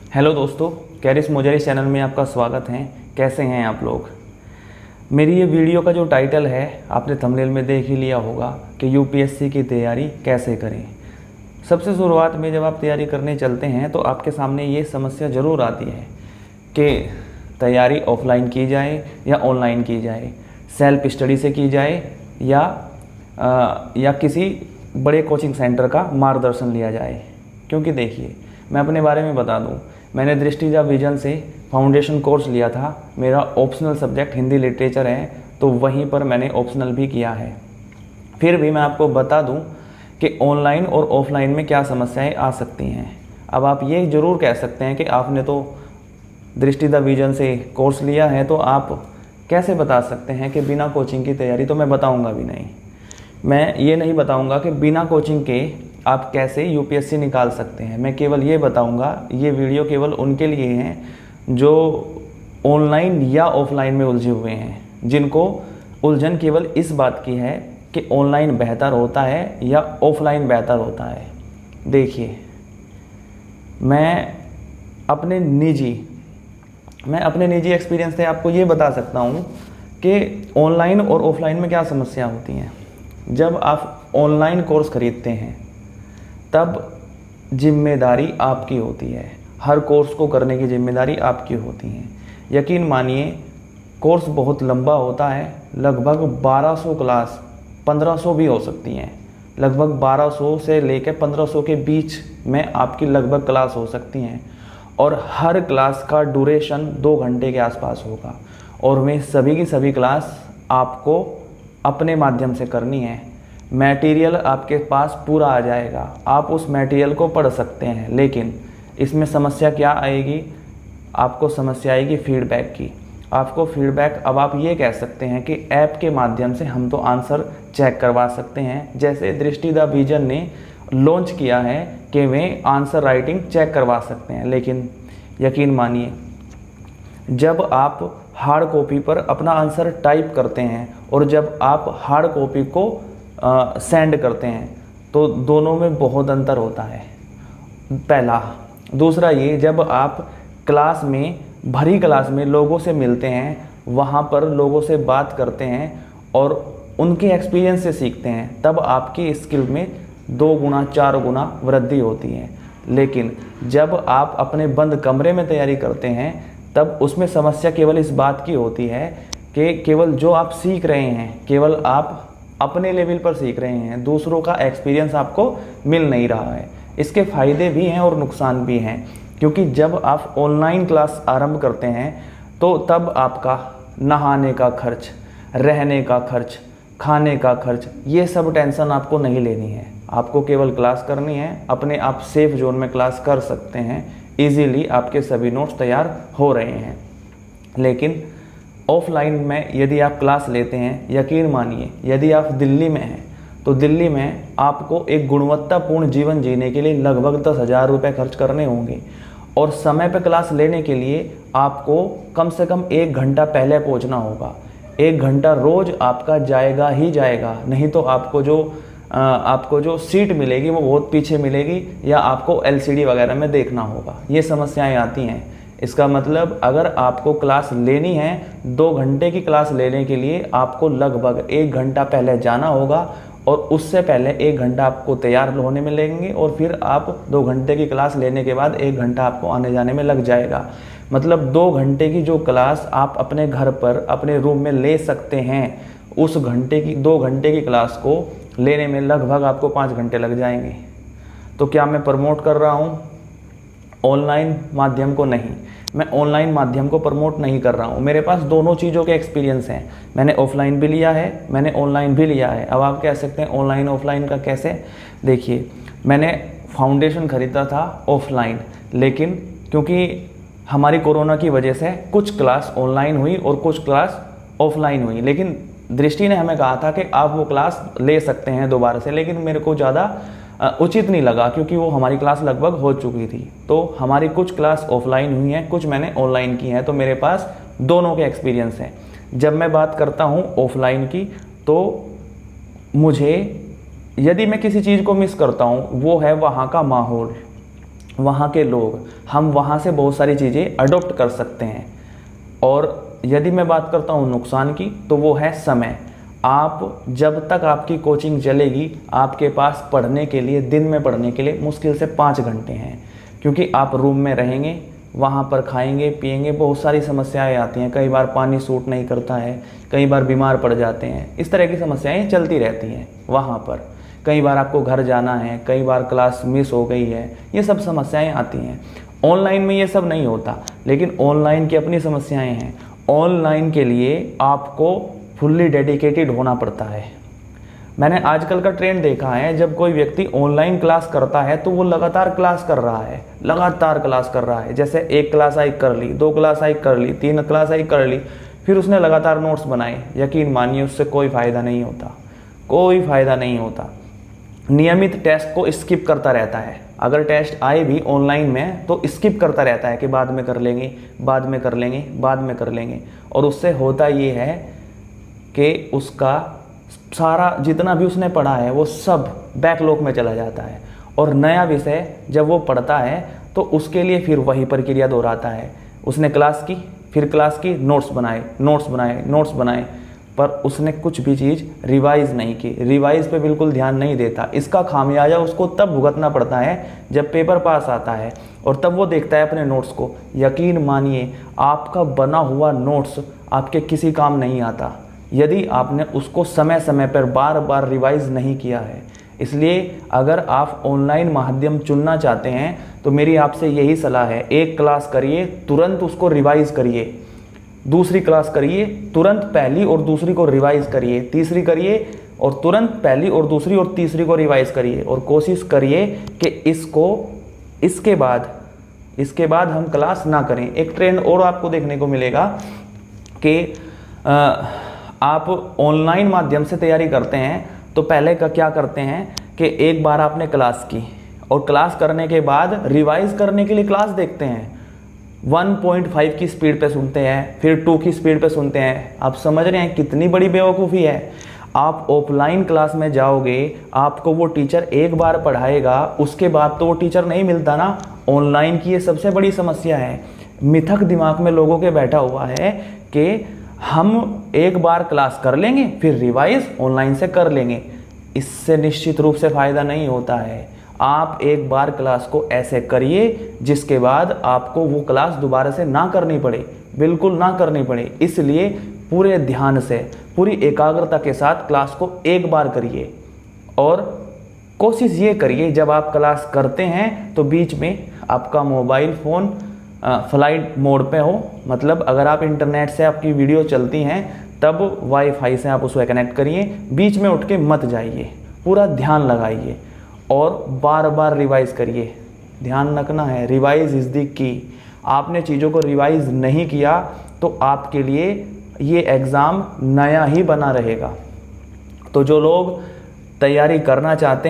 Hello दोस्तों, कैरिस mojari channel में आपका स्वागत है। कैसे हैं आप लोग। मेरी ये वीडियो का जो टाइटल है आपने थंबनेल में देख ही लिया होगा कि यूपीएससी की तैयारी कैसे करें। सबसे शुरुआत में जब आप तैयारी करने चलते हैं तो आपके सामने ये समस्या ज़रूर आती है कि तैयारी ऑफलाइन की जाए या ऑनलाइन की जाए, सेल्फ स्टडी से की जाए या किसी बड़े कोचिंग सेंटर का मार्गदर्शन लिया जाए। क्योंकि देखिए, मैं अपने बारे में बता दूं, मैंने दृष्टि द विजन से फाउंडेशन कोर्स लिया था। मेरा ऑप्शनल सब्जेक्ट हिंदी लिटरेचर है, तो वहीं पर मैंने ऑप्शनल भी किया है। फिर भी मैं आपको बता दूं कि ऑनलाइन और ऑफलाइन में क्या समस्याएं आ सकती हैं। अब आप ये ज़रूर कह सकते हैं कि आपने तो दृष्टि द विजन से कोर्स लिया है, तो आप कैसे बता सकते हैं कि बिना कोचिंग की तैयारी। तो मैं बताऊँगा भी नहीं। मैं ये नहीं बताऊंगा कि बिना कोचिंग के आप कैसे यूपीएससी निकाल सकते हैं। मैं केवल ये बताऊंगा, ये वीडियो केवल उनके लिए हैं जो ऑनलाइन या ऑफलाइन में उलझे हुए हैं, जिनको उलझन केवल इस बात की है कि ऑनलाइन बेहतर होता है या ऑफलाइन बेहतर होता है। देखिए, मैं अपने निजी एक्सपीरियंस से आपको ये बता सकता हूँ कि ऑनलाइन और ऑफलाइन में क्या समस्या होती हैं। जब आप ऑनलाइन कोर्स खरीदते हैं तब जिम्मेदारी आपकी होती है। हर कोर्स को करने की जिम्मेदारी आपकी होती है। यकीन मानिए, कोर्स बहुत लंबा होता है। लगभग 1200 क्लास, 1500 भी हो सकती हैं। लगभग 1200 से लेकर 1500 के बीच में आपकी लगभग क्लास हो सकती हैं, और हर क्लास का ड्यूरेशन 2 घंटे के आसपास होगा। और वे सभी की सभी क्लास आपको अपने माध्यम से करनी है। मटेरियल आपके पास पूरा आ जाएगा, आप उस मटेरियल को पढ़ सकते हैं। लेकिन इसमें समस्या क्या आएगी? आपको समस्या आएगी फीडबैक की। आपको फीडबैक, अब आप ये कह सकते हैं कि ऐप के माध्यम से हम तो आंसर चेक करवा सकते हैं। जैसे दृष्टि द विजन ने लॉन्च किया है कि वे आंसर राइटिंग चेक करवा सकते हैं। लेकिन यकीन मानिए, जब आप हार्ड कॉपी पर अपना आंसर टाइप करते हैं और जब आप हार्ड कॉपी को सेंड करते हैं, तो दोनों में बहुत अंतर होता है। पहला। दूसरा ये, जब आप क्लास में, भरी क्लास में लोगों से मिलते हैं, वहाँ पर लोगों से बात करते हैं और उनके एक्सपीरियंस से सीखते हैं, तब आपकी स्किल में 2 गुना 4 गुना वृद्धि होती है। लेकिन जब आप अपने बंद कमरे में तैयारी करते हैं, तब उसमें समस्या केवल इस बात की होती है कि केवल जो आप सीख रहे हैं, केवल आप अपने लेवल पर सीख रहे हैं, दूसरों का एक्सपीरियंस आपको मिल नहीं रहा है। इसके फ़ायदे भी हैं और नुकसान भी हैं, क्योंकि जब आप ऑनलाइन क्लास आरंभ करते हैं तो तब आपका नहाने का खर्च, रहने का खर्च, खाने का खर्च, ये सब टेंशन आपको नहीं लेनी है। आपको केवल क्लास करनी है। अपने आप सेफ जोन में क्लास कर सकते हैं। इजीली आपके सभी नोट्स तैयार हो रहे हैं। लेकिन ऑफलाइन में यदि आप क्लास लेते हैं, यकीन मानिए, यदि आप दिल्ली में हैं तो दिल्ली में आपको एक गुणवत्तापूर्ण जीवन जीने के लिए लगभग 10,000 रुपये खर्च करने होंगे। और समय पर क्लास लेने के लिए आपको कम से कम 1 घंटा पहले पहुंचना होगा। 1 घंटा रोज़ आपका जाएगा ही जाएगा। नहीं तो आपको जो सीट मिलेगी वो बहुत पीछे मिलेगी, या आपको एलसीडी वगैरह में देखना होगा। ये समस्याएं आती हैं। इसका मतलब, अगर आपको क्लास लेनी है, 2 घंटे की क्लास लेने के लिए आपको लगभग 1 घंटा पहले जाना होगा, और उससे पहले 1 घंटा आपको तैयार होने में लगेंगे, और फिर आप 2 घंटे की क्लास लेने के बाद 1 घंटा आपको आने जाने में लग जाएगा। मतलब 2 घंटे की जो क्लास आप अपने घर पर, अपने रूम में ले सकते हैं, उस 2 घंटे की क्लास को लेने में लगभग आपको 5 घंटे लग जाएंगे। तो क्या मैं प्रमोट कर रहा हूँ ऑनलाइन माध्यम को? नहीं, मैं ऑनलाइन माध्यम को प्रमोट नहीं कर रहा हूँ। मेरे पास दोनों चीज़ों के एक्सपीरियंस हैं। मैंने ऑफलाइन भी लिया है, मैंने ऑनलाइन भी लिया है। अब आप कह सकते हैं ऑनलाइन ऑफलाइन का कैसे? देखिए, मैंने फाउंडेशन खरीदा था ऑफलाइन, लेकिन क्योंकि हमारी कोरोना की वजह से कुछ क्लास ऑनलाइन हुई और कुछ क्लास ऑफलाइन हुई। लेकिन दृष्टि ने हमें कहा था कि आप वो क्लास ले सकते हैं दोबारा से, लेकिन मेरे को ज़्यादा उचित नहीं लगा, क्योंकि वो हमारी क्लास लगभग हो चुकी थी। तो हमारी कुछ क्लास ऑफलाइन हुई हैं, कुछ मैंने ऑनलाइन की हैं। तो मेरे पास दोनों के एक्सपीरियंस हैं। जब मैं बात करता हूँ ऑफलाइन की, तो मुझे, यदि मैं किसी चीज़ को मिस करता हूँ, वो है वहाँ का माहौल। वहाँ के लोग, हम वहाँ से बहुत सारी चीज़ें अडॉप्ट कर सकते हैं। और यदि मैं बात करता हूँ नुकसान की, तो वो है समय। आप जब तक आपकी कोचिंग चलेगी, आपके पास पढ़ने के लिए, दिन में पढ़ने के लिए मुश्किल से 5 घंटे हैं, क्योंकि आप रूम में रहेंगे, वहाँ पर खाएंगे पिएंगे, बहुत सारी समस्याएं आती हैं। कई बार पानी सूट नहीं करता है, कई बार बीमार पड़ जाते हैं, इस तरह की समस्याएं चलती रहती हैं वहाँ पर। कई बार आपको घर जाना है, कई बार क्लास मिस हो गई है, ये सब समस्याएं आती हैं। ऑनलाइन में ये सब नहीं होता, लेकिन ऑनलाइन की अपनी समस्याएं हैं। ऑनलाइन के लिए आपको फुल्ली डेडिकेटेड होना पड़ता है। मैंने आजकल का ट्रेंड देखा है, जब कोई व्यक्ति ऑनलाइन क्लास करता है तो वो लगातार क्लास कर रहा है, लगातार क्लास कर रहा है। जैसे 1 क्लास आई कर ली, 2 क्लास आई कर ली, 3 क्लास आई कर ली, फिर उसने लगातार नोट्स बनाए। यकीन मानिए उससे कोई फ़ायदा नहीं होता, कोई फ़ायदा नहीं होता। नियमित टेस्ट को स्किप करता रहता है। अगर टेस्ट आए भी ऑनलाइन में तो स्किप करता रहता है कि बाद में कर लेंगे, बाद में कर लेंगे, बाद में कर लेंगे। और उससे होता ये है कि उसका सारा जितना भी उसने पढ़ा है वो सब बैकलॉग में चला जाता है। और नया विषय जब वो पढ़ता है तो उसके लिए फिर वही प्रक्रिया दोहराता है। उसने क्लास की, फिर क्लास की, नोट्स बनाए, नोट्स बनाए, नोट्स बनाए, पर उसने कुछ भी चीज़ रिवाइज़ नहीं की, रिवाइज़ पे बिल्कुल ध्यान नहीं देता। इसका खामियाजा उसको तब भुगतना पड़ता है जब पेपर पास आता है और तब वो देखता है अपने नोट्स को। यकीन मानिए आपका बना हुआ नोट्स आपके किसी काम नहीं आता यदि आपने उसको समय समय पर बार बार रिवाइज़ नहीं किया है। इसलिए अगर आप ऑनलाइन माध्यम चुनना चाहते हैं तो मेरी आपसे यही सलाह है, 1 क्लास करिए, तुरंत उसको रिवाइज़ करिए। दूसरी क्लास करिए, तुरंत पहली और दूसरी को रिवाइज़ करिए। तीसरी करिए और तुरंत पहली और दूसरी और तीसरी को रिवाइज़ करिए। और कोशिश करिए कि इसके बाद हम क्लास ना करें। एक ट्रेंड और आपको देखने को मिलेगा कि आप ऑनलाइन माध्यम से तैयारी करते हैं तो पहले का क्या करते हैं कि एक बार आपने क्लास की और क्लास करने के बाद रिवाइज़ करने के लिए क्लास देखते हैं, 1.5 की स्पीड पे सुनते हैं, फिर 2 की स्पीड पे सुनते हैं। आप समझ रहे हैं कितनी बड़ी बेवकूफ़ी है। आप ऑफलाइन क्लास में जाओगे, आपको वो टीचर एक बार पढ़ाएगा, उसके बाद तो वो टीचर नहीं मिलता ना। ऑनलाइन की ये सबसे बड़ी समस्या है। मिथक दिमाग में लोगों के बैठा हुआ है कि हम एक बार क्लास कर लेंगे, फिर रिवाइज ऑनलाइन से कर लेंगे। इससे निश्चित रूप से फ़ायदा नहीं होता है। आप एक बार क्लास को ऐसे करिए जिसके बाद आपको वो क्लास दोबारा से ना करनी पड़े, बिल्कुल ना करनी पड़े। इसलिए पूरे ध्यान से, पूरी एकाग्रता के साथ क्लास को एक बार करिए। और कोशिश ये करिए जब आप क्लास करते हैं तो बीच में आपका मोबाइल फ़ोन फ्लाइट मोड पे हो, मतलब अगर आप इंटरनेट से आपकी वीडियो चलती हैं तब वाईफाई से आप उसको कनेक्ट करिए, बीच में उठ के मत जाइए, पूरा ध्यान लगाइए और बार बार रिवाइज़ करिए। ध्यान रखना है, रिवाइज़ इज़ द की। आपने चीज़ों को रिवाइज़ नहीं किया तो आपके लिए ये एग्ज़ाम नया ही बना रहेगा। तो जो लोग तैयारी करना चाहते हैं